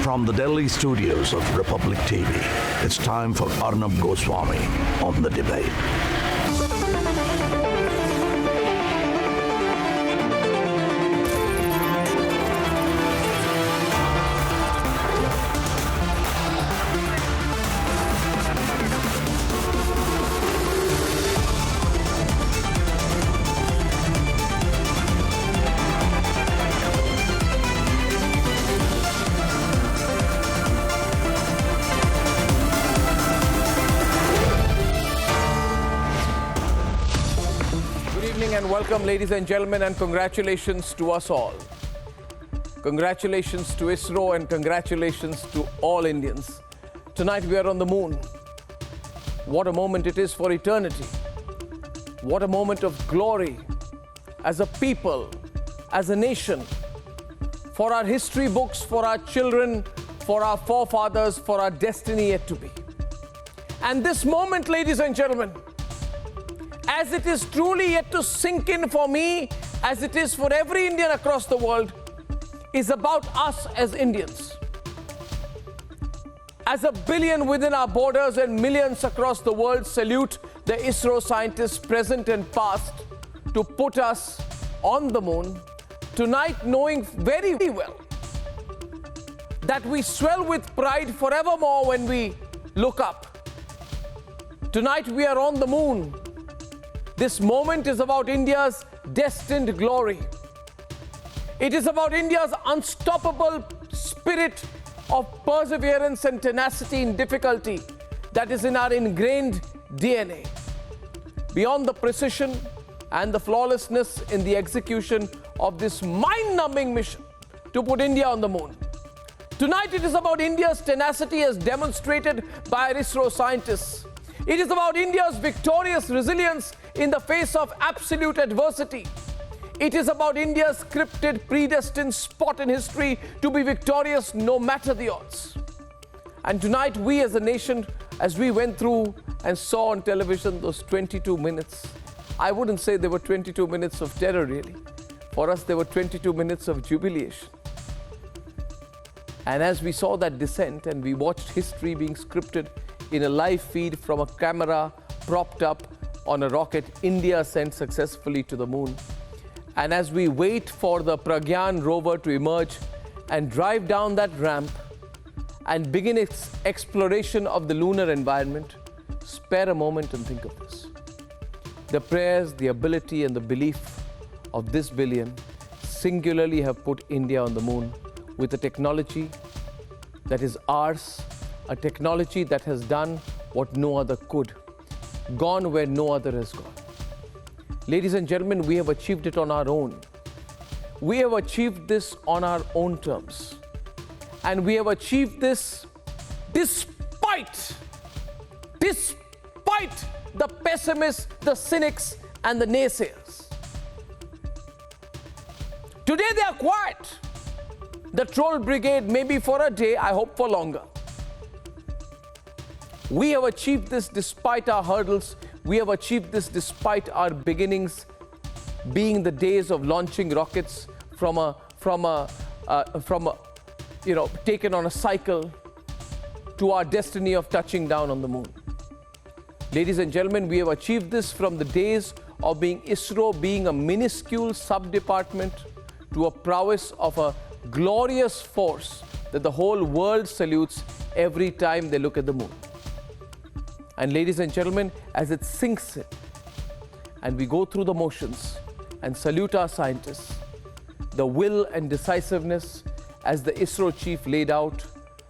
From the Delhi studios of Republic TV, it's time for Arnab Goswami on the debate. And welcome, ladies and gentlemen, and congratulations to us all. Congratulations to ISRO and congratulations to all Indians. Tonight we are on the moon. What a moment it is for eternity. What a moment of glory as a people, as a nation, for our history books, for our children, for our forefathers, for our destiny yet to be. And this moment, ladies and gentlemen, as it is truly yet to sink in for me, as it is for every Indian across the world, is about us as Indians. As a billion within our borders and millions across the world salute the ISRO scientists present and past to put us on the moon, tonight knowing very well that we swell with pride forevermore when we look up. Tonight we are on the moon. This moment is about India's destined glory. It is about India's unstoppable spirit of perseverance and tenacity in difficulty that is in our ingrained DNA. Beyond the precision and the flawlessness in the execution of this mind-numbing mission to put India on the moon, tonight it is about India's tenacity as demonstrated by our ISRO scientists. It is about India's victorious resilience in the face of absolute adversity. It is about India's scripted, predestined spot in history to be victorious no matter the odds. And tonight, we as a nation, as we went through and saw on television those 22 minutes, I wouldn't say there were 22 minutes of terror really. For us, there were 22 minutes of jubilation. And as we saw that descent and we watched history being scripted in a live feed from a camera propped up on a rocket, India sent successfully to the moon. And as we wait for the Pragyan rover to emerge and drive down that ramp and begin its exploration of the lunar environment, spare a moment and think of this. The prayers, the ability and the belief of this billion singularly have put India on the moon with a technology that is ours, a technology that has done what no other could, gone where no other has gone. Ladies and gentlemen, we have achieved it on our own. We have achieved this on our own terms. And we have achieved this despite the pessimists, the cynics, and the naysayers. Today they are quiet. The troll brigade may be for a day, I hope for longer. We have achieved this despite our hurdles. We have achieved this despite our beginnings being the days of launching rockets taken on a cycle to our destiny of touching down on the moon. Ladies and gentlemen, we have achieved this from the days of being ISRO, being a minuscule sub-department, to a prowess of a glorious force that the whole world salutes every time they look at the moon. And ladies and gentlemen, as it sinks in and we go through the motions and salute our scientists, the will and decisiveness as the ISRO chief laid out,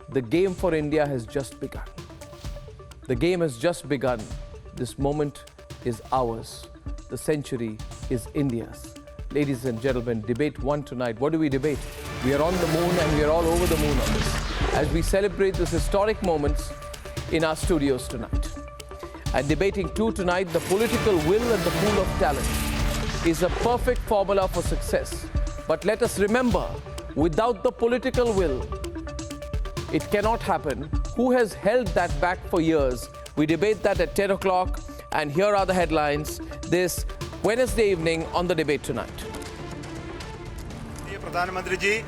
the game for India has just begun. The game has just begun. This moment is ours. The century is India's. Ladies and gentlemen, debate one tonight. What do we debate? We are on the moon and we are all over the moon on this as we celebrate this historic moments in our studios tonight. And debating two tonight, the political will and the pool of talent is a perfect formula for success. But let us remember, without the political will, it cannot happen. Who has held that back for years? We debate that at 10 o'clock. And here are the headlines this Wednesday evening on the debate tonight. Pradhan Mantri ji,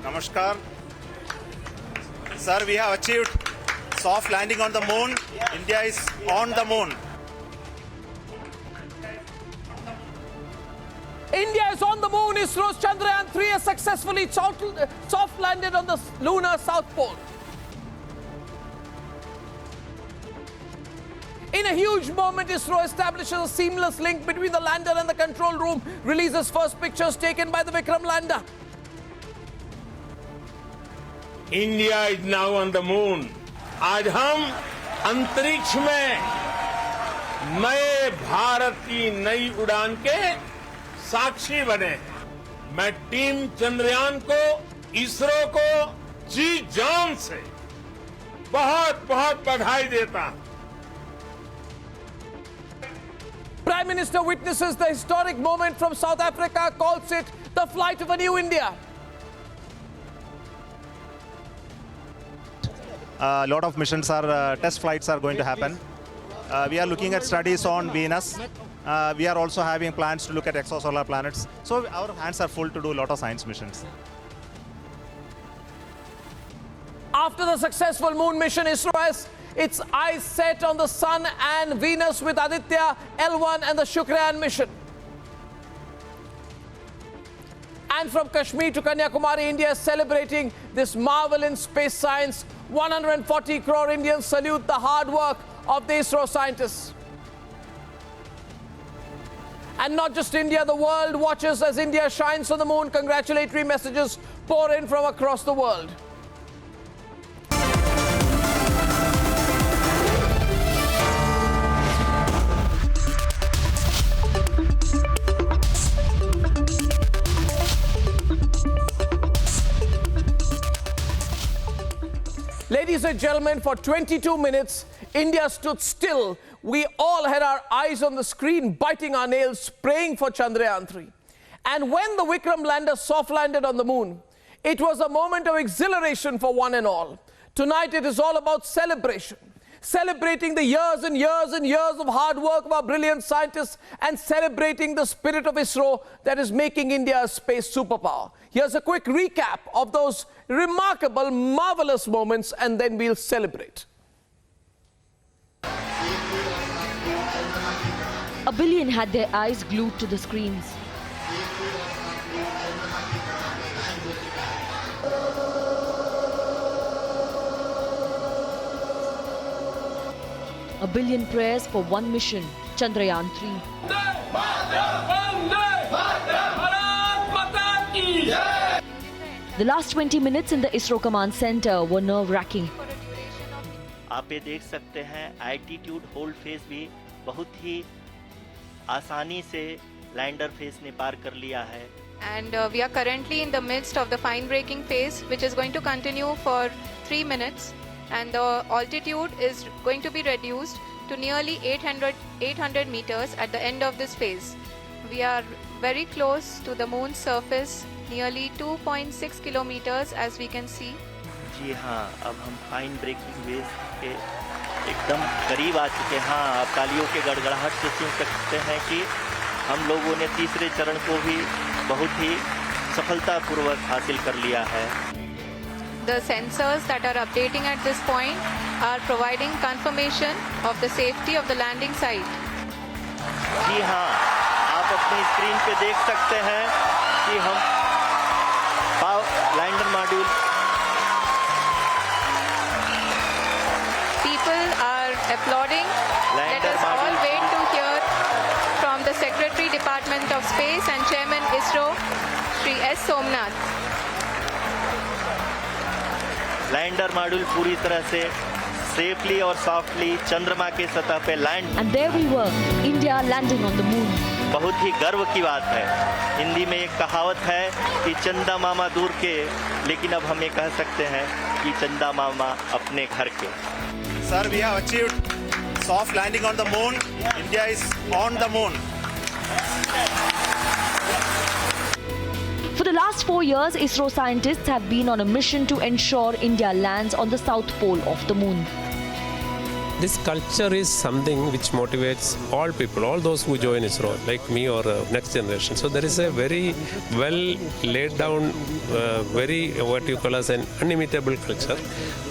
namaskar. Sir, we have achieved soft landing on the moon. India is on the moon. India is on the moon. ISRO's Chandrayaan 3 has successfully soft landed on the lunar south pole. In a huge moment, ISRO establishes a seamless link between the lander and the control room, releases first pictures taken by the Vikram lander. India is now on the moon. आज हम अंतरिक्ष में नए भारत की नई उड़ान के साक्षी बने हैं। मैं टीम चंद्रयान को, इसरो को जी जान से बहुत बहुत बधाई देता हूं। Prime Minister witnesses the historic moment from South Africa, calls it the flight of a new India. A lot of missions are, test flights are going to happen. We are looking at studies on Venus. We are also having plans to look at exosolar planets. So our hands are full to do a lot of science missions. After the successful moon mission, ISRO has its eyes set on the sun and Venus with Aditya L1 and the Shukrayaan mission. And from Kashmir to Kanyakumari, India is celebrating this marvel in space science. 140 crore Indians salute the hard work of the ISRO scientists. And not just India, the world watches as India shines on the moon. Congratulatory messages pour in from across the world. Ladies and gentlemen, for 22 minutes, India stood still. We all had our eyes on the screen, biting our nails, praying for Chandrayaan 3. And when the Vikram lander soft landed on the moon, it was a moment of exhilaration for one and all. Tonight, it is all about celebration. Celebrating the years and years and years of hard work of our brilliant scientists and celebrating the spirit of ISRO that is making India a space superpower. Here's a quick recap of those remarkable, marvelous moments, and then we'll celebrate. A billion had their eyes glued to the screens. A billion prayers for one mission, Chandrayaan 3. The last 20 minutes in the ISRO command center were nerve-wracking. आप ये देख सकते हैं altitude hold phase भी बहुत ही आसानी से lander phase ने पार कर लिया है. And we are currently in the midst of the fine braking phase, which is going to continue for 3 minutes. And the altitude is going to be reduced to nearly 800 meters at the end of this phase. We are very close to the moon's surface, nearly 2.6 kilometers as we can see. जी हाँ, अब हम fine breaking wave के एकदम करीब आ चुके हैं. हाँ, आप तालियों के गड़गड़ाहट से सुन सकते हैं कि हम लोगों ने तीसरे चरण को भी बहुत ही सफलतापूर्वक हासिल कर लिया है. The sensors that are updating at this point are providing confirmation of the safety of the landing site. जी हाँ, आप अपनी स्क्रीन पे देख सकते हैं कि हम lander module. People are applauding. Let us all wait to hear from the Secretary Department of Space and Chairman ISRO, Shri S. Somnath. Lander module पूरी तरह से सेफली और सॉफ्टली चंद्रमा के सतह पे land. And there we were, India landing on the moon. बहुत ही गर्व की बात है. हिंदी में एक कहावत है कि चंदा मामा दूर के, लेकिन अब हम ये कह सकते हैं कि चंदा मामा अपने घर के. Sir, we have achieved soft landing on the moon. India is on the moon. For the last 4 years, ISRO scientists have been on a mission to ensure India lands on the south pole of the moon. this culture is something which motivates all people, all those who join ISRO, like me or next generation. So there is a very well laid down, very what you call as an unimitable culture,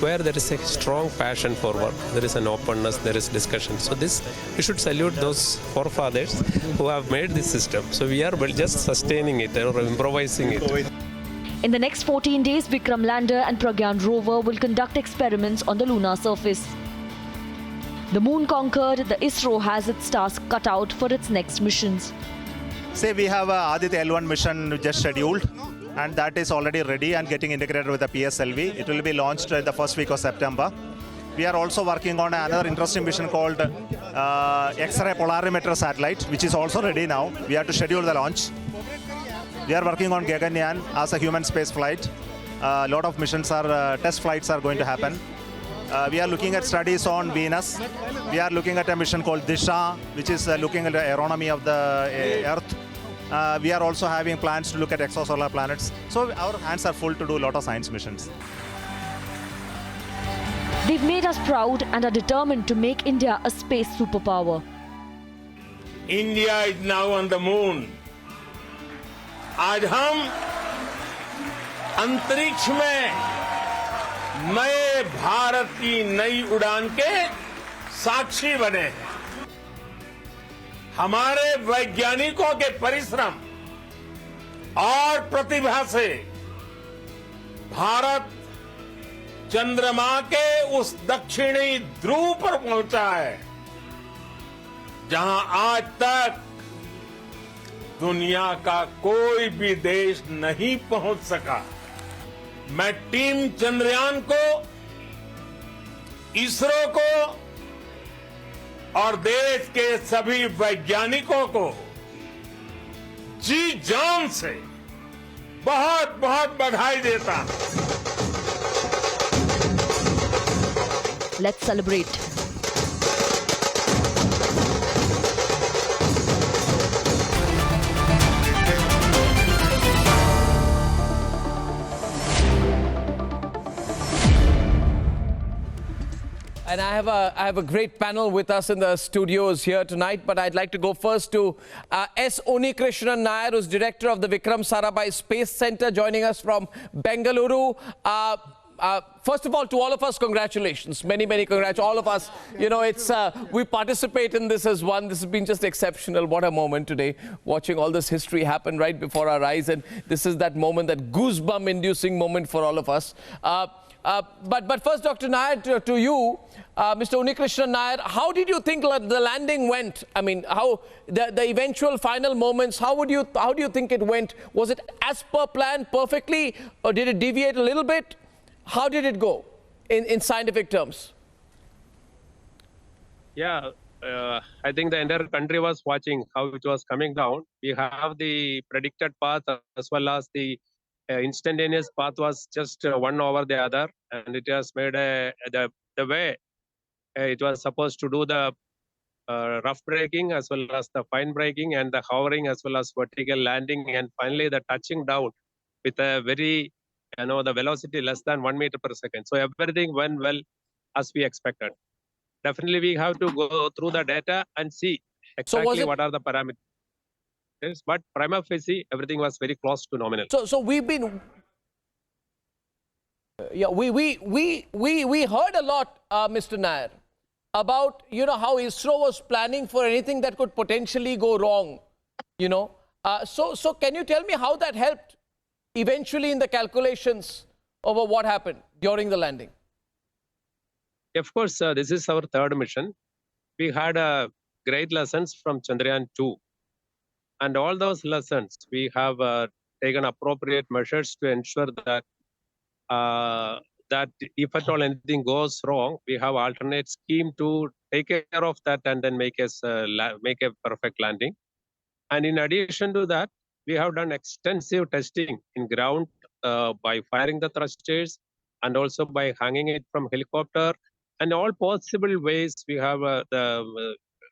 where there is a strong passion for work. There is an openness, there is discussion. So this, we should salute those forefathers who have made this system. So we are just sustaining it or improvising it. In the next 14 days, Vikram lander and Pragyan rover will conduct experiments on the lunar surface. The moon conquered, the ISRO has its task cut out for its next missions. Say we have a Aditya L1 mission just scheduled, and that is already ready and getting integrated with the PSLV. It will be launched in the first week of September. We are also working on another interesting mission called X-ray polarimeter satellite, which is also ready now. We have to schedule the launch. We are working on Gaganyaan as a human space flight. A lot of missions are, test flights are going to happen. We are looking at studies on Venus. We are looking at a mission called Disha, which is looking at the aeronomy of the Earth. We are also having plans to look at exosolar planets. So our hands are full to do a lot of science missions. They've made us proud and are determined to make India a space superpower. India is now on the moon. आज हम अंतरिक्ष में नए भारत की नई उड़ान के साक्षी बने हैं। हमारे वैज्ञानिकों के परिश्रम और प्रतिभा से भारत चंद्रमा के उस दक्षिणी ध्रुव पर पहुंचा है जहां आज तक दुनिया का कोई भी देश नहीं पहुंच सका। मैं टीम चंद्रयान को, इसरो को और देश के सभी वैज्ञानिकों को जी जान से बहुत बहुत बधाई देता हूं। Let's celebrate. And I have a great panel with us in the studios here tonight, but I'd like to go first to S. Unikrishnan Nair, who's director of the Vikram Sarabhai Space Center, joining us from Bengaluru. First of all, to all of us, congratulations. Many, many congratulations. All of us, you know, it's we participate in this as one. This has been just exceptional. What a moment today, watching all this history happen right before our eyes. And this is that moment, that goosebump-inducing moment for all of us. But first, Dr. Nair, to you, Mr. Unikrishnan Nair, how did you think the landing went? I mean, how the eventual final moments, how do you think it went? Was it as per plan perfectly, or did it deviate a little bit? How did it go in scientific terms? Yeah, I think the entire country was watching how it was coming down. We have the predicted path as well as the instantaneous path was just one over the other, and it has made the way it was supposed to do the rough braking as well as the fine braking and the hovering as well as vertical landing, and finally the touching down with a very, the velocity less than 1 meter per second. So everything went well as we expected. Definitely we have to go through the data and see exactly what are the parameters. But prima facie, everything was very close to nominal. So we've been, yeah, we heard a lot, Mr. Nair, about how ISRO was planning for anything that could potentially go wrong. So can you tell me how that helped eventually in the calculations over what happened during the landing? Of course, this is our third mission. We had great lessons from Chandrayaan 2. And all those lessons, we have taken appropriate measures to ensure that that if at all anything goes wrong, we have alternate scheme to take care of that and then make a perfect landing. And in addition to that, we have done extensive testing in ground by firing the thrusters and also by hanging it from helicopter, and all possible ways we have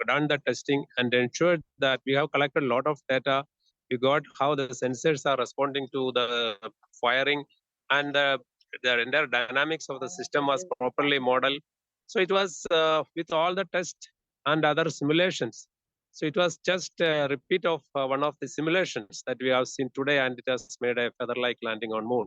done the testing and ensured that we have collected a lot of data. We got how the sensors are responding to the firing, and the entire dynamics of the system was properly modeled. So it was with all the tests and other simulations. So it was just a repeat of one of the simulations that we have seen today, and it has made a feather-like landing on moon.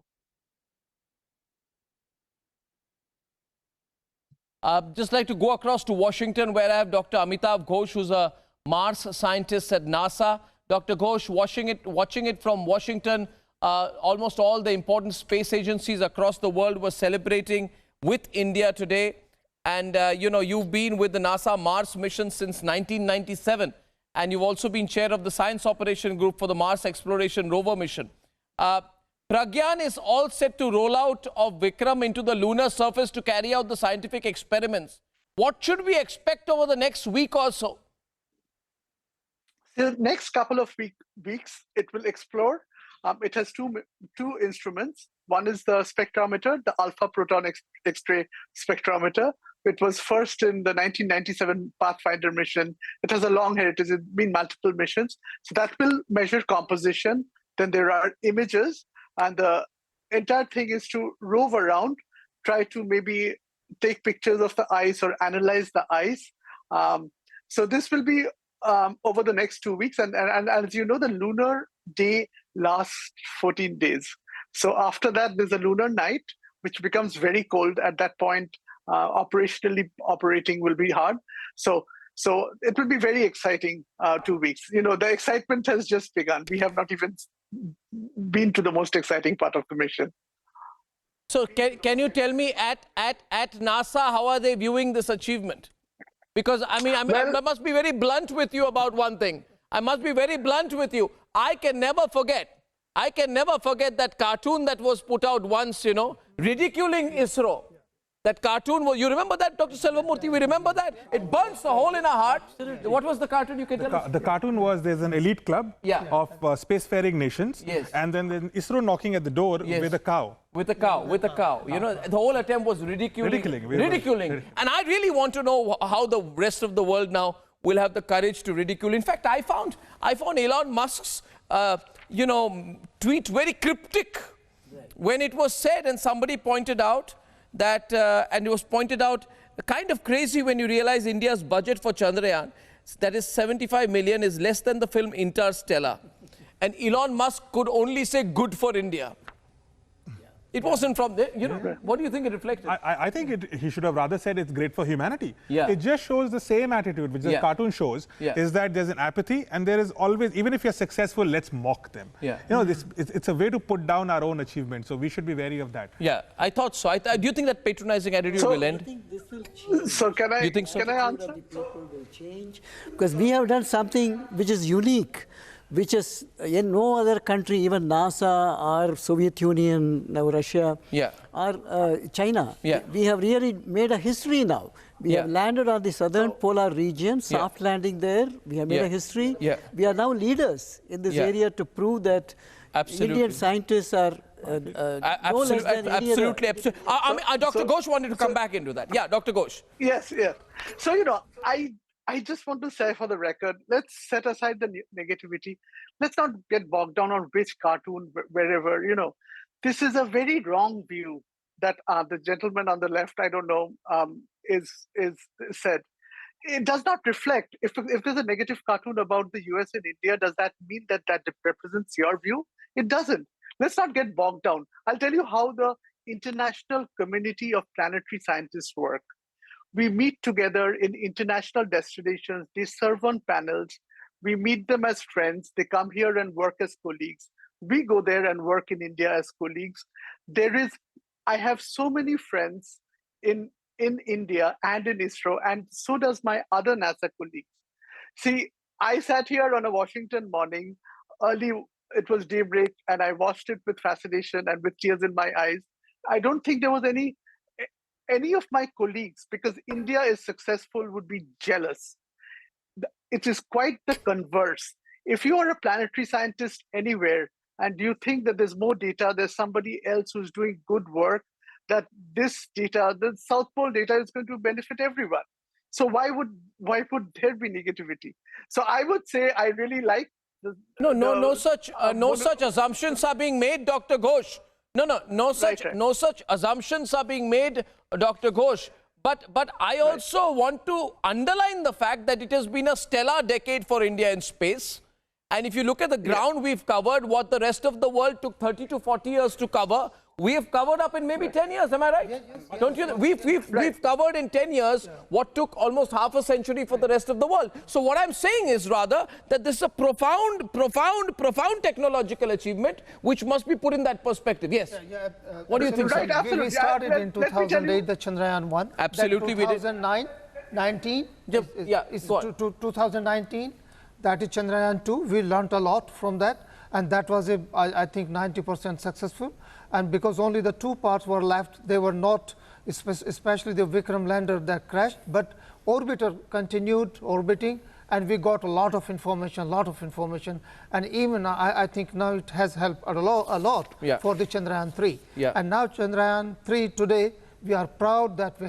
Just like to go across to Washington, where I have Dr. Amitav Ghosh, who's a Mars scientist at NASA. Dr. Ghosh, watching it from Washington, almost all the important space agencies across the world were celebrating with India today. And, you know, you've been with the NASA Mars mission since 1997. And you've also been chair of the Science Operation Group for the Mars Exploration Rover mission. Pragyan is all set to roll out of Vikram into the lunar surface to carry out the scientific experiments. What should we expect over the next week or so? The next couple of weeks, it will explore. It has two instruments. One is the spectrometer, the alpha proton X-ray spectrometer. It was first in the 1997 Pathfinder mission. It has a long heritage. It's been multiple missions. So that will measure composition. Then there are images. And the entire thing is to rove around, try to maybe take pictures of the ice or analyze the ice. So this will be over the next 2 weeks. And as you know, the lunar day lasts 14 days. So after that, there's a lunar night, which becomes very cold. At that point, operationally operating will be hard. So it will be very exciting 2 weeks. You know, the excitement has just begun. We have not even been to the most exciting part of the mission. So can you tell me at NASA, how are they viewing this achievement? Because I must be very blunt with you about one thing. I must be very blunt with you. I can never forget that cartoon that was put out once, you know, ridiculing ISRO. That cartoon, you remember that, Dr. Selvamurthy? We remember that? It burns a hole in our heart. What was the cartoon, you can tell us? The cartoon was, there's an elite club of spacefaring nations. Yes. And then ISRO knocking at the door with a cow. With a cow. You know, the whole attempt was ridiculing. And I really want to know how the rest of the world now will have the courage to ridicule. In fact, I found Elon Musk's, you know, tweet very cryptic when it was said, and somebody pointed out that, and it was pointed out, kind of crazy when you realize India's budget for Chandrayaan, that is 75 million, is less than the film Interstellar. And Elon Musk could only say good for India. It wasn't from there, you know. What do you think it reflected? I think he should have rather said it's great for humanity. Yeah. It just shows the same attitude which the cartoon shows, is that there's an apathy, and there is always, even if you're successful, let's mock them. You know, it's a way to put down our own achievements, so we should be wary of that. Yeah, I thought so. Do you think that patronizing attitude will end? I think this will change. So can I answer? The people will change, because we have done something which is unique, which is in no other country, even NASA or Soviet Union, now Russia, or China. We have really made a history now. We have landed on the southern polar region, soft landing there. We have made a history. We are now leaders in this area to prove that Indian scientists are no less than absolutely. Dr. Ghosh wanted to come back into that. Yeah, Dr. Ghosh. Yes. So, you know, I just want to say for the record, let's set aside the negativity. Let's not get bogged down on which cartoon, wherever, you know. This is a very wrong view that the gentleman on the left, I don't know, is said. It does not reflect. If there's a negative cartoon about the US and India, does that mean that represents your view? It doesn't. Let's not get bogged down. I'll tell you how the international community of planetary scientists work. We meet together in international destinations. They serve on panels. We meet them as friends. They come here and work as colleagues. We go there and work in India as colleagues. I have so many friends in India and in ISRO, and so does my other NASA colleagues. See, I sat here on a Washington morning, early, it was daybreak, and I watched it with fascination and with tears in my eyes. I don't think there was any of my colleagues, because India is successful, would be jealous. It is quite the converse. If you are a planetary scientist anywhere and you think that there's more data, there's somebody else who's doing good work, that this data, the South Pole data, is going to benefit everyone. So why would there be negativity? So I would say I really like no such assumptions are being made, Dr. Ghosh. No such assumptions are being made, Dr. Ghosh. But I also want to underline the fact that it has been a stellar decade for India in space. And if you look at the ground we've covered, what the rest of the world took 30 to 40 years to cover, we have covered up in maybe 10 years. Am I right? Yes. Don't you? We've covered in 10 years what took almost half a century for the rest of the world. So what I'm saying is rather that this is a profound technological achievement which must be put in that perspective. Yes. What do you think, right, sir? We started in 2008, the Chandrayaan 1. Absolutely, we did. 2019, 2019, that is Chandrayaan 2. We learned a lot from that, and that was, I think, 90% successful. And because only the two parts were left, they were not, especially the Vikram lander that crashed, but orbiter continued orbiting, and we got a lot of information, and even I think now it has helped a lot for the Chandrayaan 3. And now Chandrayaan 3 today, we are proud that we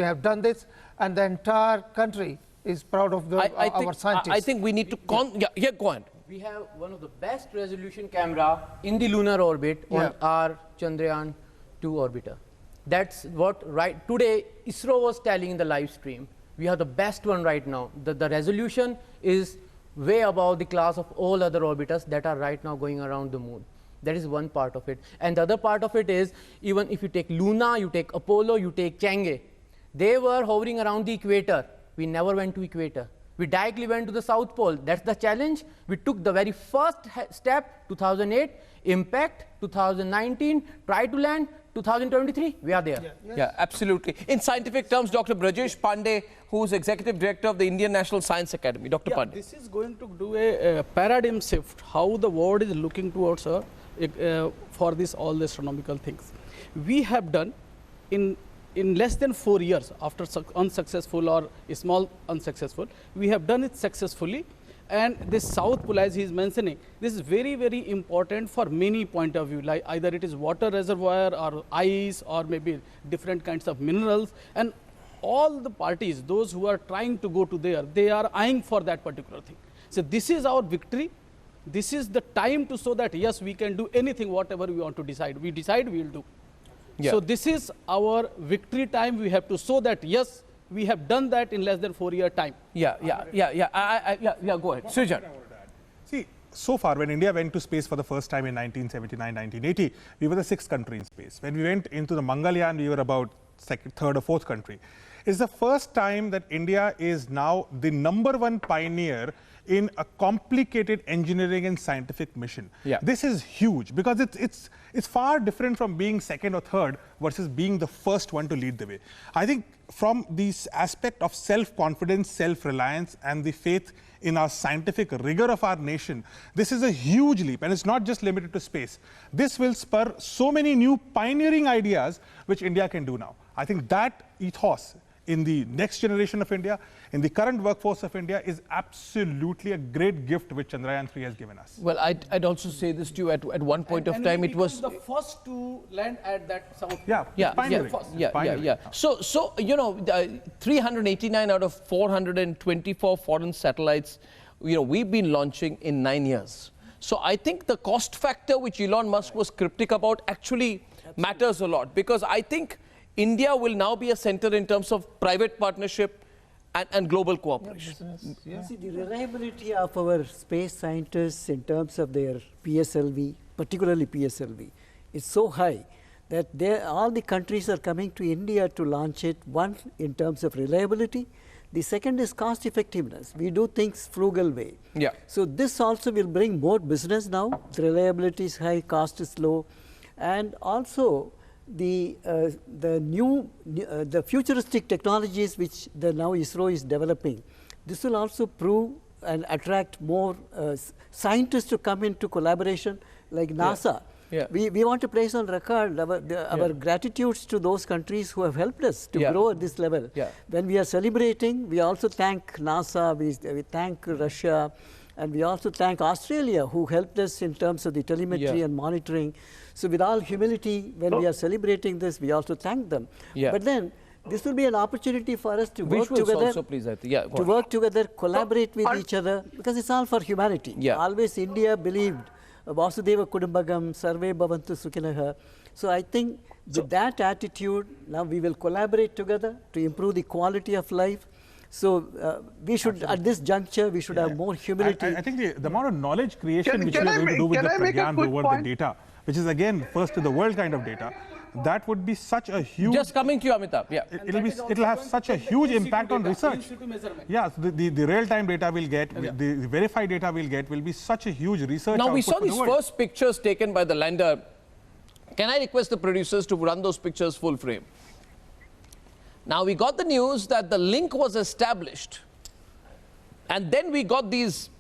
have done this, and the entire country is proud of our scientists. I think we need to go on. We have one of the best resolution camera in the lunar orbit on our Chandrayaan 2 orbiter. That's what today ISRO was telling in the live stream. We have the best one right now. The resolution is way above the class of all other orbiters that are right now going around the moon. That is one part of it. And the other part of it is, even if you take Luna, you take Apollo, you take Chang'e, they were hovering around the equator. We never went to equator. We directly went to the South Pole. That's the challenge. We took the very first step, 2008, impact, 2019, try to land, 2023, we are there. Yeah, absolutely. In scientific terms, Dr. Brajesh Pandey, who is Executive Director of the Indian National Science Academy. Dr. Pandey. This is going to do a paradigm shift, how the world is looking towards for all the astronomical things. We have done in less than 4 years, after unsuccessful or small unsuccessful, we have done it successfully. And this South Pole, as he is mentioning, this is very, very important for many point of view, like either it is water reservoir or ice or maybe different kinds of minerals. And all the parties, those who are trying to go to there, they are eyeing for that particular thing. So this is our victory. This is the time to show that, yes, we can do anything, whatever we want to decide. We decide, we will do. So this is our victory time. We have to show that, yes, we have done that in less than 4 year time. Go ahead. Srijan. See, so far, when India went to space for the first time in 1979, 1980, we were the 6th country in space. When we went into the Mangalyaan, we were about 3rd or 4th country. It's the first time that India is now the #1 pioneer in a complicated engineering and scientific mission. This is huge because it's far different from being 2nd or 3rd versus being the first one to lead the way. I think from this aspect of self-confidence, self-reliance, and the faith in our scientific rigor of our nation, this is a huge leap, and it's not just limited to space. This will spur so many new pioneering ideas which India can do now. I think that ethos in the next generation of India, in the current workforce of India, is absolutely a great gift which Chandrayaan 3 has given us. Well, I'd also say this to you at one point of time. It was the first to land at that South. So you know, 389 out of 424 foreign satellites, you know, we've been launching in 9 years. So I think the cost factor, which Elon Musk was cryptic about, actually matters a lot, because I think India will now be a center in terms of private partnership and global cooperation. See, the reliability of our space scientists in terms of their PSLV, particularly PSLV, is so high that all the countries are coming to India to launch it. One, in terms of reliability. The second is cost effectiveness. We do things frugal way. So this also will bring more business now. The reliability is high, cost is low, and also the futuristic technologies which now ISRO is developing, this will also prove and attract more scientists to come into collaboration, like NASA. We want to place on record our gratitudes to those countries who have helped us to grow at this level. When we are celebrating, we also thank NASA, we thank Russia, and we also thank Australia, who helped us in terms of the telemetry and monitoring. So with all humility, when we are celebrating this, we also thank them. But then this will be an opportunity for us to work together, collaborate with each other, because it's all for humanity. Always India believed Vasudeva Kudumbagam, Sarve Bhavantu Sukhinaha. So I think with that attitude, now we will collaborate together to improve the quality of life. So we should, at this juncture, we should have more humility. I think the amount of knowledge creation which we are going to do with the Pragyan rover, the data, which is again first to the world kind of data, that would be such a huge. Just coming to you, Amitabh. Yeah, it'll have such a huge impact on research. Yeah, so the real-time data we'll get, the verified data we'll get, will be such a huge research. Now we saw these first pictures taken by the lander. Can I request the producers to run those pictures full frame? Now we got the news that the link was established, and then we got these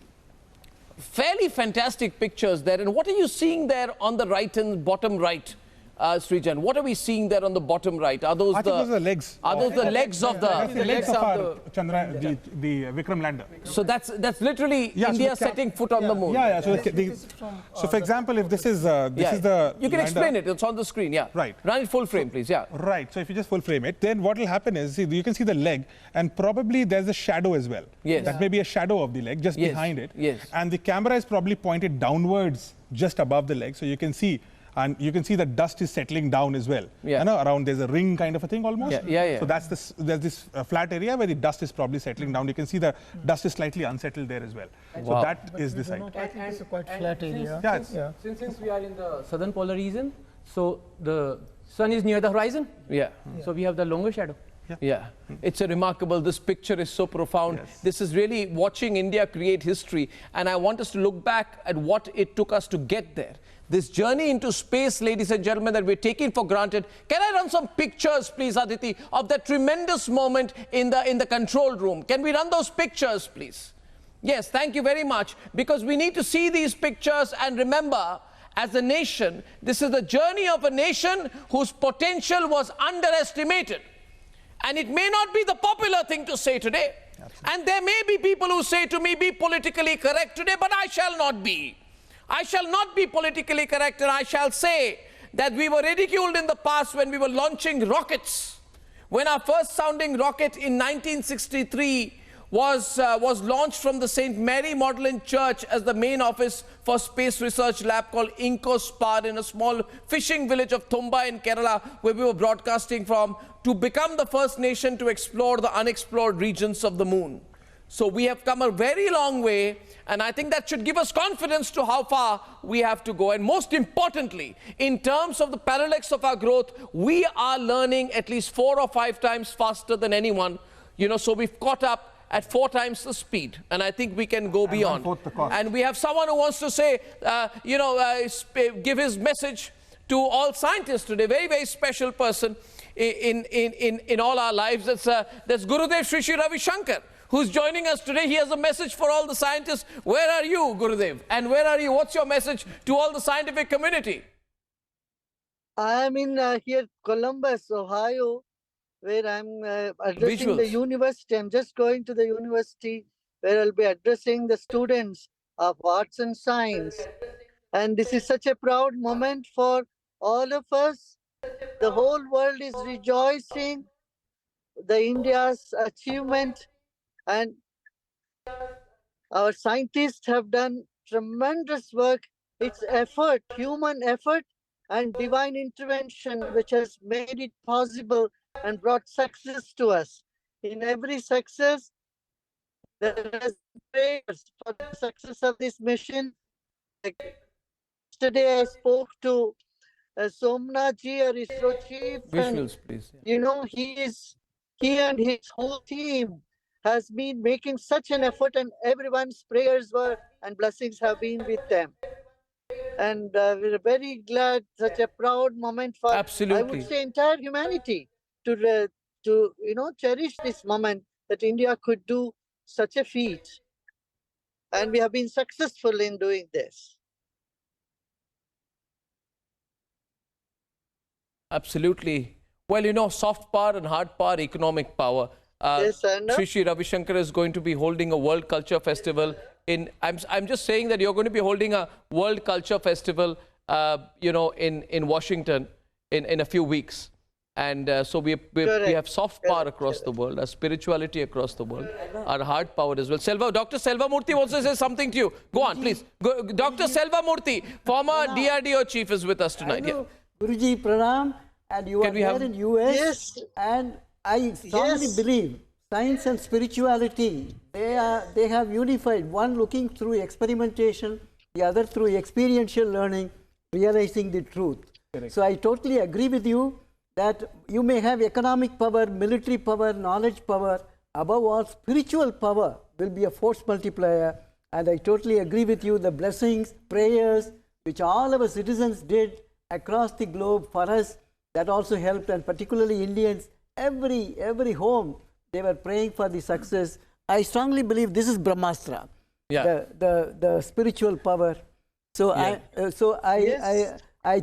fairly fantastic pictures there. And what are you seeing there on the right and bottom right, Srijan? What are we seeing there on the bottom right? Are those those are legs? Are those the legs of the? The legs of our the Vikram lander. So that's literally India setting foot on the moon. Yeah. So for example, if this is the you can explain it. It's on the screen. Yeah. Right. Run it full frame, please. Yeah. Right. So if you just full frame it, then what will happen is you can see the leg, and probably there's a shadow as well. Yes. That may be a shadow of the leg just behind it. Yes. And the camera is probably pointed downwards just above the leg, so you can see. And you can see the dust is settling down as well. Yeah. You know, around there's a ring kind of a thing almost. Yeah. So there's this flat area where the dust is probably settling down. You can see the dust is slightly unsettled there as well. Wow. So that is the side. I think it's a quite flat area. Since we are in the southern polar region, so the sun is near the horizon. Yeah. So we have the longer shadow. Yeah. It's a remarkable, this picture is so profound. Yes. This is really watching India create history, and I want us to look back at what it took us to get there. This journey into space, ladies and gentlemen, that we're taking for granted. Can I run some pictures, please, Aditi, of that tremendous moment in the control room? Can we run those pictures, please? Yes, thank you very much, because we need to see these pictures and remember, as a nation, this is the journey of a nation whose potential was underestimated. And it may not be the popular thing to say today. Absolutely. And there may be people who say to me, be politically correct today, but I shall not be. I shall not be politically correct, and I shall say that we were ridiculed in the past when we were launching rockets. When our first sounding rocket in 1963 was launched from the St. Mary Magdalene Church as the main office for space research lab called INCOSPAR in a small fishing village of Thumba in Kerala, where we were broadcasting from, to become the first nation to explore the unexplored regions of the moon. So we have come a very long way, and I think that should give us confidence to how far we have to go. And most importantly, in terms of the parallax of our growth, we are learning at least 4 or 5 times faster than anyone. You know, so we've caught up at 4 times the speed, and I think we can go beyond. And we have someone who wants to say, give his message to all scientists today. Very, very special person in all our lives. That's Gurudev Sri Ravi Shankar, who's joining us today. He has a message for all the scientists. Where are you, Gurudev? And where are you? What's your message to all the scientific community? I am in here, Columbus, Ohio, where I'm addressing the university. I'm just going to the university where I'll be addressing the students of arts and science. And this is such a proud moment for all of us. The whole world is rejoicing the India's achievement, and our scientists have done tremendous work. It's effort, human effort and divine intervention, which has made it possible and brought success to us. In every success, there is prayers for the success of this mission. Yesterday I spoke to Somnath ji, our ISRO chief. Visuals, please. You know, he and his whole team has been making such an effort, and everyone's prayers were and blessings have been with them. And we're very glad, such a proud moment for, absolutely, I would say, entire humanity to cherish this moment that India could do such a feat. And we have been successful in doing this. Absolutely. Well, you know, soft power and hard power, economic power. Yes, Arnab. Sri Ravi Shankar is going to be holding a World Culture Festival in. I'm just saying that you're going to be holding a World Culture Festival, in Washington in a few weeks, and so we have soft power across the world, our spirituality across the world, our hard power as well. Dr. Selva Murthy wants to say something to you. Go on, please. Dr. Selva Murthy, former DRDO chief, is with us tonight. Guruji, pranam. And you are there in US. Yes. And I strongly believe science and spirituality, they have unified, one looking through experimentation, the other through experiential learning, realizing the truth. Correct. So I totally agree with you that you may have economic power, military power, knowledge power, above all spiritual power will be a force multiplier. And I totally agree with you, the blessings, prayers, which all our citizens did across the globe for us, that also helped, and particularly Indians, every home, they were praying for the success. I strongly believe this is Brahmastra, the spiritual power. So I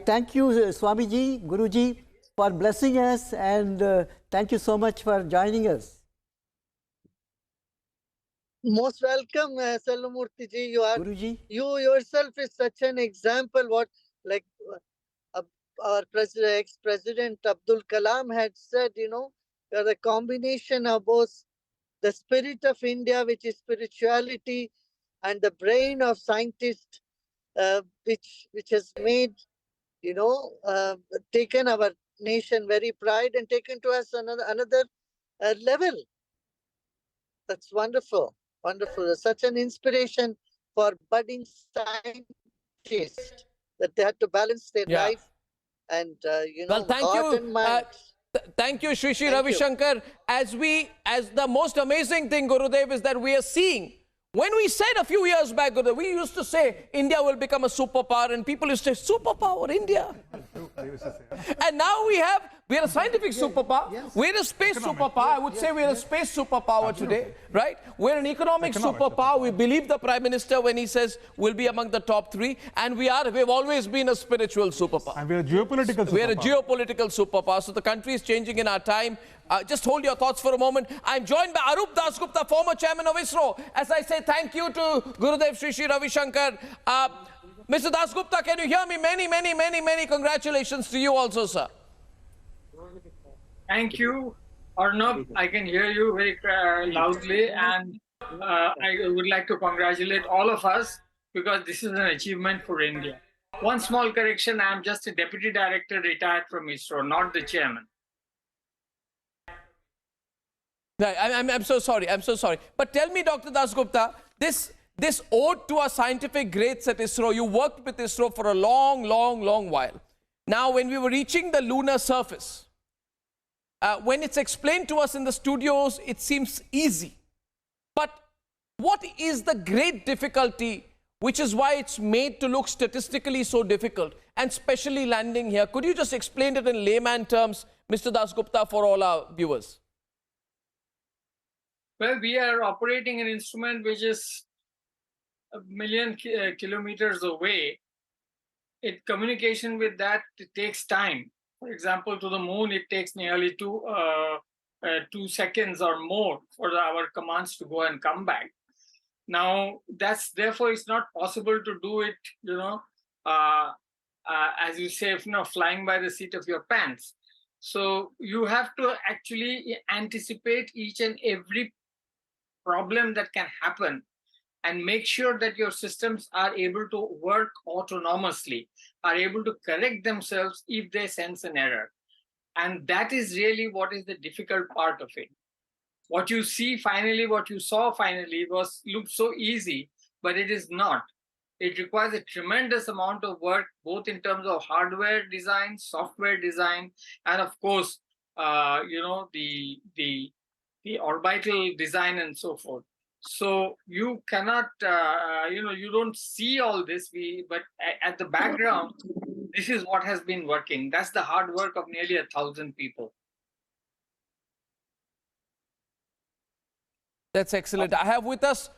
thank you, Swamiji, Guruji, for blessing us, and thank you so much for joining us. Most welcome, Sallamurthy ji. Guruji. You yourself is such an example. What our ex-president Abdul Kalam had said, you know, you're the combination of both the spirit of India, which is spirituality, and the brain of scientists, which has made, you know, taken our nation very pride and taken to us another level. That's wonderful, wonderful. Such an inspiration for budding scientists that they had to balance their life and you know, heart and mind. Thank you, Shri Ravi Shankar. As the most amazing thing, Gurudev, is that we are seeing, when we said a few years back, Gurudev, we used to say India will become a superpower, and people used to say, superpower, India. And now we are a scientific superpower. Yes. We're a space superpower. I would say we're a space superpower today, right? We're an economic superpower. We believe the Prime Minister when he says we'll be among the top 3. And we've always been a spiritual superpower. And we're a geopolitical superpower. We're a geopolitical superpower. So the country is changing in our time. Just hold your thoughts for a moment. I'm joined by Arnab Dasgupta, former chairman of ISRO. As I say, thank you to Gurudev Shri Ravi Shankar. Mr. Dasgupta, can you hear me? Many congratulations to you also, sir. Thank you, Arnab. I can hear you very loudly, and I would like to congratulate all of us because this is an achievement for India. One small correction, I'm just a deputy director retired from ISRO, not the chairman. I'm so sorry. But tell me, Dr. Dasgupta, this ode to our scientific greats at ISRO, you worked with ISRO for a long while. Now, when we were reaching the lunar surface, when it's explained to us in the studios, it seems easy. But what is the great difficulty, which is why it's made to look statistically so difficult, and especially landing here? Could you just explain it in layman terms, Mr. Dasgupta, for all our viewers? Well, we are operating an instrument which is 1 million kilometers away. Communication with that, it takes time. For example, to the moon, it takes nearly 2 seconds or more for our commands to go and come back. Now, therefore it's not possible to do it, you know, as you say, flying by the seat of your pants. So you have to actually anticipate each and every problem that can happen and make sure that your systems are able to work autonomously, are able to correct themselves if they sense an error. And that is really what is the difficult part of it. What you saw finally looked so easy, but it is not. It requires a tremendous amount of work, both in terms of hardware design, software design, and of course, you know, the orbital design and so forth. So you cannot, you know, you don't see all this, but at the background, this is what has been working. That's the hard work of nearly 1,000 people. That's excellent. I have with us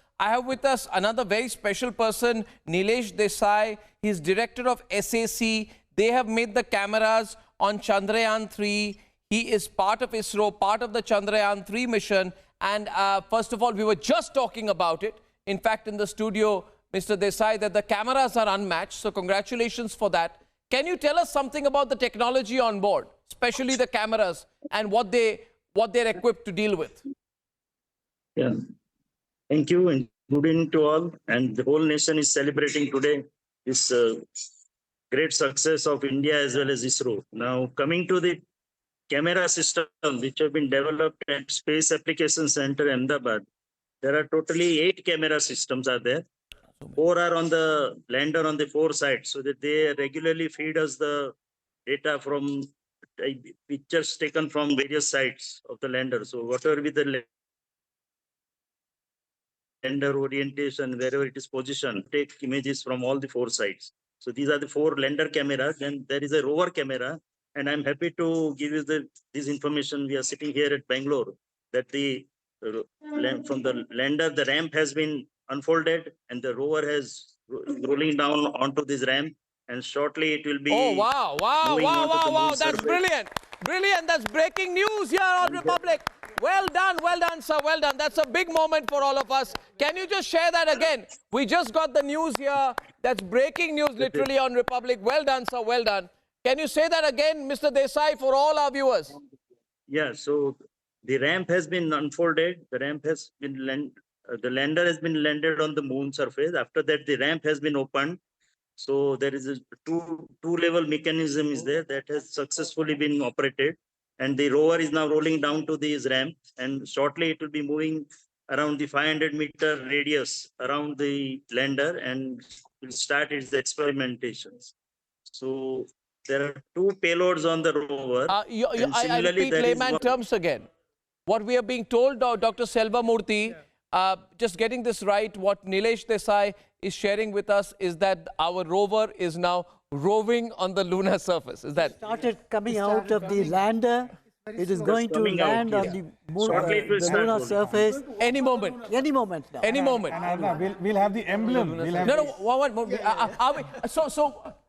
another very special person, Nilesh Desai. He's director of SAC. They have made the cameras on Chandrayaan 3. He is part of ISRO, part of the Chandrayaan 3 mission. And first of all, we were just talking about it. In fact, in the studio, Mr. Desai, that the cameras are unmatched. So congratulations for that. Can you tell us something about the technology on board, especially the cameras, and what they're equipped to deal with? Yeah. Thank you, and good evening to all. And the whole nation is celebrating today this great success of India as well as ISRO. Now, coming to the camera system which have been developed at Space Application Center, Ahmedabad, there are totally 8 camera systems are there. 4 are on the lander on the 4 sides, so that they regularly feed us the data from pictures taken from various sides of the lander. So whatever be the lander orientation, wherever it is positioned, take images from all the 4 sides. So these are the 4 lander cameras. Then there is a rover camera, and I'm happy to give you this information. We are sitting here at Bangalore that from the lander, the ramp has been unfolded and the rover has rolling down onto this ramp, and shortly it will be. Oh, wow, wow, wow, wow, wow. That's brilliant. Brilliant. That's breaking news here on Republic. Well done, sir. Well done. That's a big moment for all of us. Can you just share that again? We just got the news here. That's breaking news literally on Republic. Well done, sir. Well done. Can you say that again, Mr. Desai, for all our viewers? Yeah, so the ramp has been unfolded. The ramp has been the lander has been landed on the moon surface. After that, the ramp has been opened. So there is a two-level mechanism is there that has successfully been operated. And the rover is now rolling down to this ramp. And shortly it will be moving around the 500-meter radius around the lander and will start its experimentations. So there are 2 payloads on the rover. I repeat layman terms again. What we are being told, Dr. Selva Murthy, just getting this right, what Nilesh Desai is sharing with us is that our rover is now roving on the lunar surface. Is that? It started coming out of the lander. It is going to land on the moon, the lunar surface. Any moment. Any moment now. Any moment. And we'll have the emblem. We'll have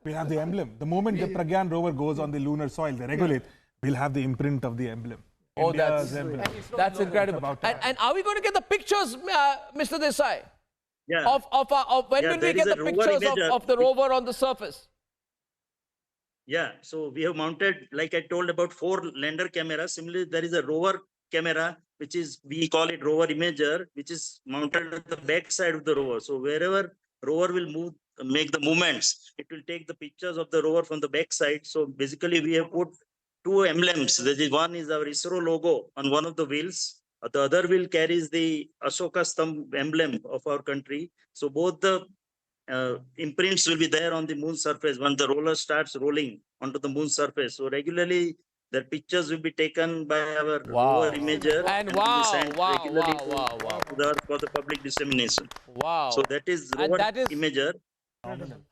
we'll have the emblem. The moment the Pragyan rover goes on the lunar soil, the regolith, we'll have the imprint of the emblem. Oh, that's incredible. And are we going to get the pictures, Mr. Desai? Yeah. Of when will we get the pictures of the rover on the surface? Yeah, so we have mounted, like I told, about 4 lander cameras. Similarly, there is a rover camera, which is, we call it rover imager, which is mounted at the back side of the rover. So wherever rover will make the movements, it will take the pictures of the rover from the back side. So basically, we have put 2 emblems. One is our ISRO logo on one of the wheels. The other wheel carries the Ashoka Stamb emblem of our country. So both the imprints will be there on the moon surface when the roller starts rolling onto the moon surface. So regularly, the pictures will be taken by our rover imager and for the public dissemination. Wow! So that is rover imager.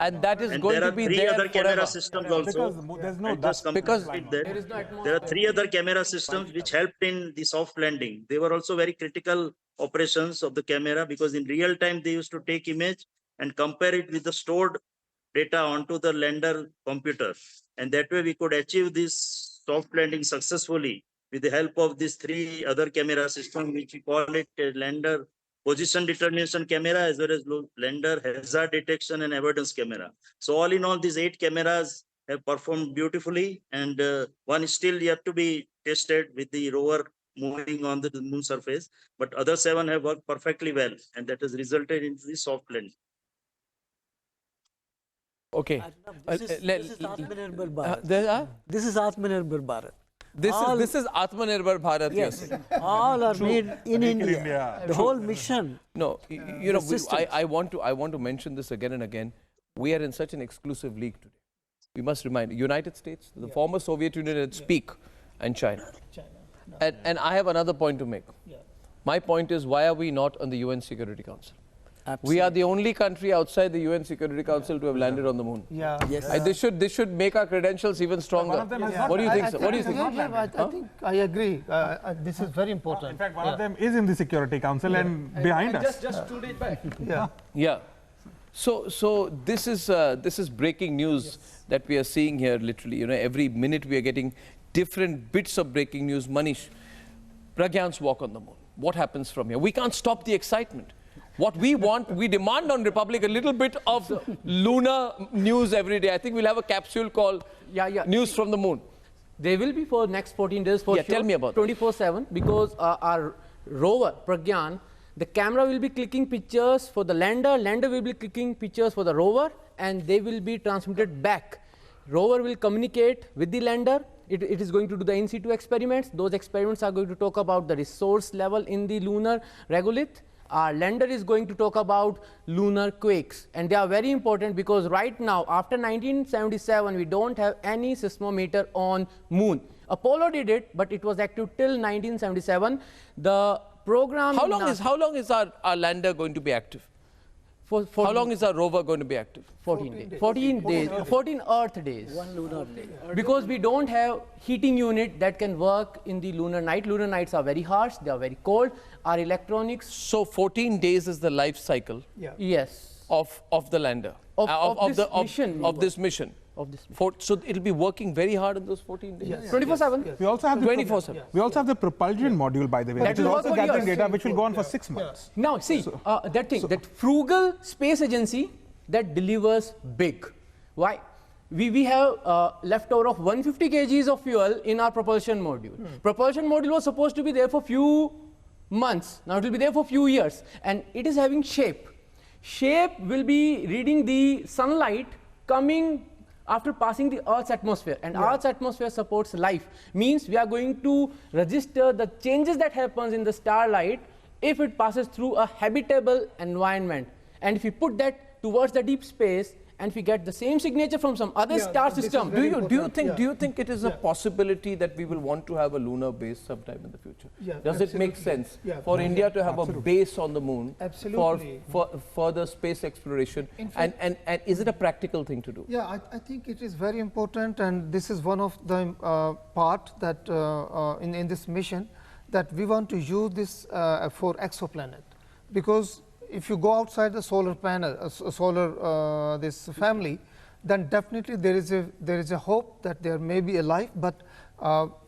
And that is going to be there. There are 3 other camera forever. systems also. There's no dust. There are 3 other camera systems which helped in the soft landing. They were also very critical operations of the camera, because in real time they used to take image and compare it with the stored data onto the lander computer. And that way we could achieve this soft landing successfully with the help of these 3 other camera systems, which we call it a lander position determination camera, as well as lander hazard detection and avoidance camera. So all in all, these 8 cameras have performed beautifully, and one is still yet to be tested with the rover moving on the moon surface, but other 7 have worked perfectly well, and that has resulted in the soft landing. Okay. This is Atmanirbhar Bharat. This is Atmanirbhar Bharat. This is Atmanirbhar Bharat. Yes. All are made in India. The whole mission. No, you know, I want to mention this again and again. We are in such an exclusive league today. We must remind United States, the former Soviet Union at its peak, and China. And I have another point to make. My point is, why are we not on the UN Security Council? Absolutely. We are the only country outside the UN Security Council to have landed on the moon. Yeah. Yes. This should make our credentials even stronger. What do you think, sir? What do you think? I think I agree. This is very important. In fact, one of them is in the Security Council and behind us. Just 2 days back. Yeah. So this is breaking news that we are seeing here. Literally, you know, every minute we are getting different bits of breaking news. Manish, Pragyan's walk on the moon. What happens from here? We can't stop the excitement. What we want, we demand on Republic a little bit of lunar news every day. I think we'll have a capsule called News from the Moon. They will be for next 14 days for sure. Tell me about 24/7, because our rover, Pragyan, the camera will be clicking pictures for the lander, lander will be clicking pictures for the rover, and they will be transmitted back rover will communicate with the lander. It is going to do the in-situ experiments. Those experiments are going to talk about the resource level in the lunar regolith. Our lander is going to talk about lunar quakes, and they are very important because right now, after 1977, we don't have any seismometer on moon. Apollo did it, but it was active till 1977. The program. How long is our lander going to be active? How long is our rover going to be active? 14 days. 14 days. 14 Earth days. One lunar day. Because we don't have heating unit that can work in the lunar night. Lunar nights are very harsh. They are very cold. Our electronics. So 14 days is the life cycle. Yeah. Yes. Of the lander. Of this mission. So it'll be working very hard in those 14 days. Yes. 24/7. We also have the 24/7. We also have the propulsion module, by the way, which is also gathering data, which will go on for 6 months. Now, see, that frugal space agency that delivers big. Why? We have leftover of 150 kgs of fuel in our propulsion module. Propulsion module was supposed to be there for few months. Now it will be there for few years, and it is having shape. Shape will be reading the sunlight coming after passing the Earth's atmosphere, and Earth's atmosphere supports life. Means we are going to register the changes that happens in the starlight if it passes through a habitable environment. And if we put that towards the deep space, and if we get the same signature from some other star system, do you think it is a possibility that we will want to have a lunar base sometime in the future? Does it make sense for India to have a base on the moon for further space exploration? And is it a practical thing to do? Yeah, I think it is very important, and this is one of the part that in this mission that we want to use this for exoplanet, because if you go outside the solar panel, this family, then definitely there is a hope that there may be a life, but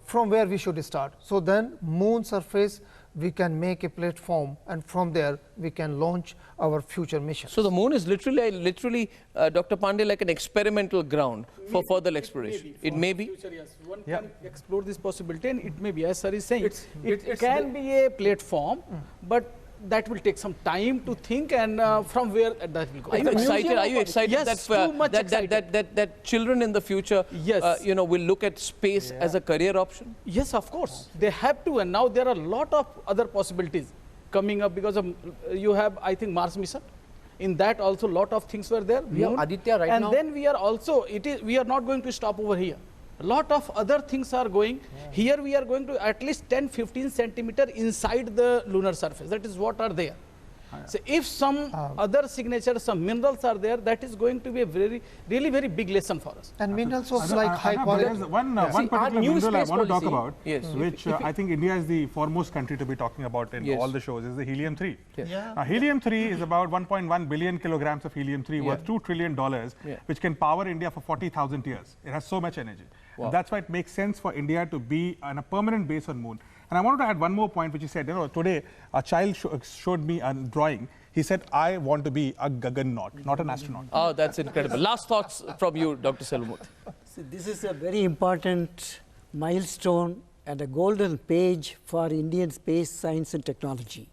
from where we should start. So then moon surface, we can make a platform, and from there we can launch our future mission. So the moon is literally Dr. Pandey, like an experimental ground for further exploration. It may be. Future, yes. One can explore this possibility, and it may be, as sir is saying, it can be a platform, but that will take some time to think, and from where that will go. Are you excited? Are you excited yes, that children in the future, will look at space as a career option? Yes, of course, they have to, and now there are a lot of other possibilities coming up because of you have, I think, Mars mission. In that also, lot of things were there. We have Aditya right now, and then we are also we are not going to stop over here. A lot of other things are going. Here we are going to at least 10-15 centimeter inside the lunar surface. That is what are there. So if some other signatures, some minerals are there, that is going to be a really very big lesson for us. And minerals of like high quality. There's one particular mineral I want to talk about, which I think India is the foremost country to be talking about in all the shows, is the helium-3. Helium-3 is about 1.1 billion kilograms of helium-3 worth $2 trillion, which can power India for 40,000 years. It has so much energy. Wow. That's why it makes sense for India to be on a permanent base on moon. And I wanted to add one more point, which he said, today a child showed me a drawing. He said, I want to be a Gaganaut, not an astronaut. Oh, that's incredible. Last thoughts from you, Dr. Selvamoorthy. This is a very important milestone and a golden page for Indian space science and technology,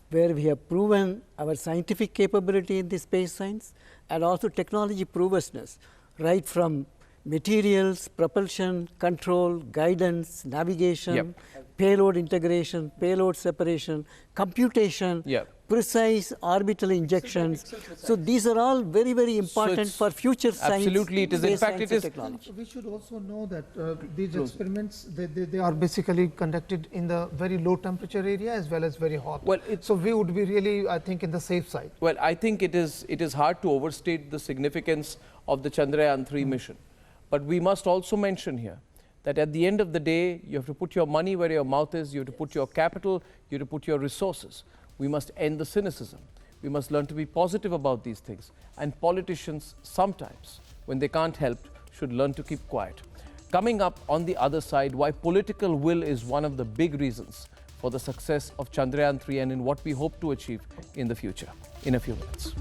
where we have proven our scientific capability in the space science and also technology proveness, right from materials, propulsion, control, guidance, navigation, payload integration, payload separation, computation, precise orbital injections. So these are all very, very important for future science. Absolutely, it is. In fact, it is. Technology. We should also know that these experiments, they are basically conducted in the very low temperature area as well as very hot. Well, so we would be really, I think, in the safe side. Well, I think it is hard to overstate the significance of the Chandrayaan-3 mission. But we must also mention here that at the end of the day, you have to put your money where your mouth is, you have to put your capital, you have to put your resources. We must end the cynicism. We must learn to be positive about these things. And politicians sometimes, when they can't help, should learn to keep quiet. Coming up on the other side, why political will is one of the big reasons for the success of Chandrayaan-3 and in what we hope to achieve in the future. In a few minutes.